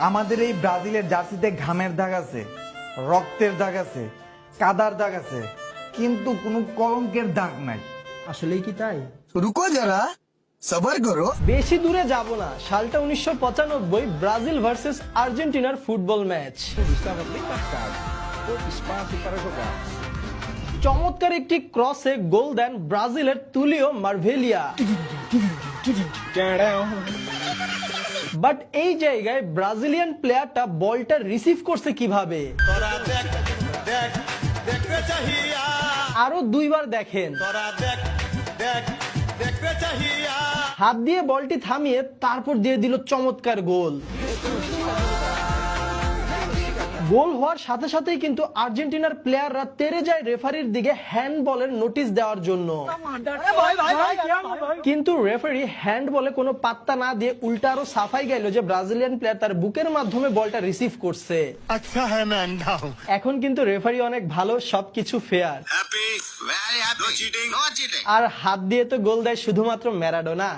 আমাদের এই ব্রাজিলের জার্সিতে ঘামের দাগ আছে, রক্তের দাগ আছে, কাদার দাগ আছে, কিন্তু কোনো কলঙ্কের দাগ নাই। আসলেই কি তাই? रुको जरा सबर करो। বেশি দূরে যাব না, সালটা 1995, ব্রাজিল ভার্সেস আর্জেন্টিনার ফুটবল ম্যাচ। চমৎকার একটি ক্রসে গোল দেন ব্রাজিলের তুলিও মার্ভেলিয়া। বাট এই জায়গায় ব্রাজিলিয়ান প্লেয়ারটা বলটা রিসিভ করছে কিভাবে? আরো দুইবার দেখেন। হাত দিয়ে বলটি থামিয়ে তারপর দিয়ে দিল চমৎকার গোল। গোল হওয়ার সাথে সাথেই কিন্তু আর্জেন্টিনার প্লেয়াররা তেড়ে যায় রেফারির দিকে হ্যান্ডবলের নোটিশ দেওয়ার জন্য, কিন্তু রেফারি হ্যান্ডবলে কোনো পাত্তা না দিয়ে উল্টা আরো সাফাই গেল যে ব্রাজিলিয়ান প্লেয়ার তার বুকের মাধ্যমে বলটা রিসিভ করছে। अच्छा है मैं अंधा हूँ। এখন কিন্তু রেফারি অনেক ভালো, সবকিছু fair. Happy very happy. No cheating no cheating. আর হাত দিয়ে তো গোল দেয় শুধুমাত্র ম্যারাডোনা।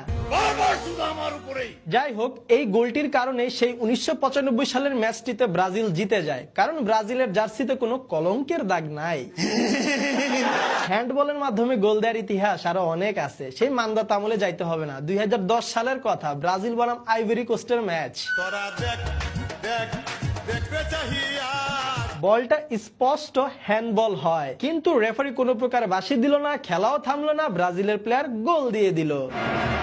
যাই হোক, এই গোলটির কারণে সেই 1995 সালের ম্যাচটিতে ব্রাজিল জিতে যায়, কারণ ব্রাজিলের জার্সিতে কোনো কলঙ্কের দাগ নাই। হ্যান্ডবলের মাধ্যমে গোল দেওয়ার ইতিহাস আরো অনেক আছে, সেই মান্দা তামলে যাইতে হবে না। 2010 সালের কথা, ব্রাজিল বনাম আইভরি কোস্টের ম্যাচ। বলটা স্পষ্ট হ্যান্ডবল হয়, কিন্তু রেফারি কোনো প্রকার বাঁশি দিল না, খেলাও থামলো না, ব্রাজিলের প্লেয়ার গোল দিয়ে দিল।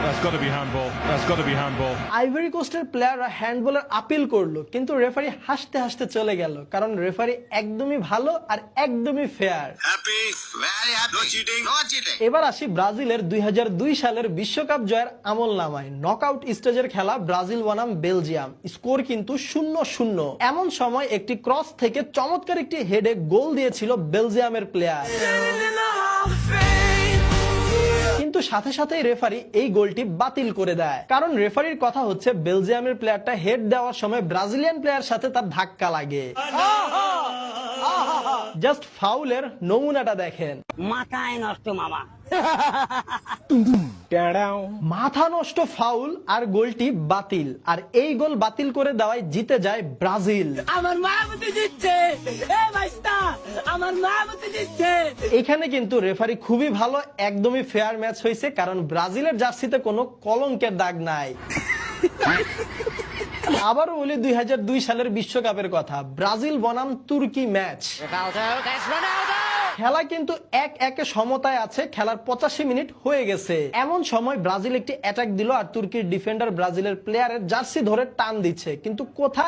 That's got to be handball. That's got to be handball. Ivory কোস্টের প্লেয়াররা হ্যান্ডবলের আপিল করলো, কিন্তু রেফারি হাসতে হাসতে চলে গেল, কারণ রেফারি একদমই ভালো আর একদমই fair. Happy very happy. No cheating no cheating. এবার আসি ব্রাজিলের 2002 সালের বিশ্বকাপ জয়ের আমল নামায়। নকআউট স্টেজের খেলা, ব্রাজিল বনাম বেলজিয়াম, স্কোর কিন্তু 0-0। এমন সময় একটি ক্রস থেকে চমৎকার একটি হেডে গোল দিয়েছিল বেলজিয়ামের প্লেয়ার, কিন্তু সাথে সাথেই রেফারি এই গোলটি বাতিল করে দেয়। কারণ রেফারির কথা হচ্ছে, বেলজিয়ামের প্লেয়ারটা হেড দেওয়ার সময় ব্রাজিলিয়ান প্লেয়ার সাথে তার ধাক্কা লাগে। জাস্ট ফাউলের নমুনাটা দেখেন। মাথায় নষ্ট মামা। মাথা নষ্ট ফাউল, আর গোলটি বাতিল। আর এই গোল বাতিল করে দেওয়ায় জিতে যায় ব্রাজিল। আমার মায়াবতী দিচ্ছে, এ ভাইস্তা আমার মায়াবতী দিচ্ছে। এখানে কিন্তু রেফারি খুবই ভালো, একদমই ফেয়ার ম্যাচ হয়েছে, কারণ ব্রাজিলের জার্সিতে কোনো কলঙ্কের দাগ নাই। আবারও বলি 2002 সালের বিশ্বকাপের কথা, ব্রাজিল বনাম তুর্কি ম্যাচ। খেলা কিন্তু 1-1 সমতায় আছে, খেলার 85 মিনিট হয়ে গেছে। এমন সময় ব্রাজিল একটি অ্যাটাক দিল, আর তুর্কির ডিফেন্ডার ব্রাজিলের প্লেয়ারের জার্সি ধরে টান দিচ্ছে, কিন্তু কোথায়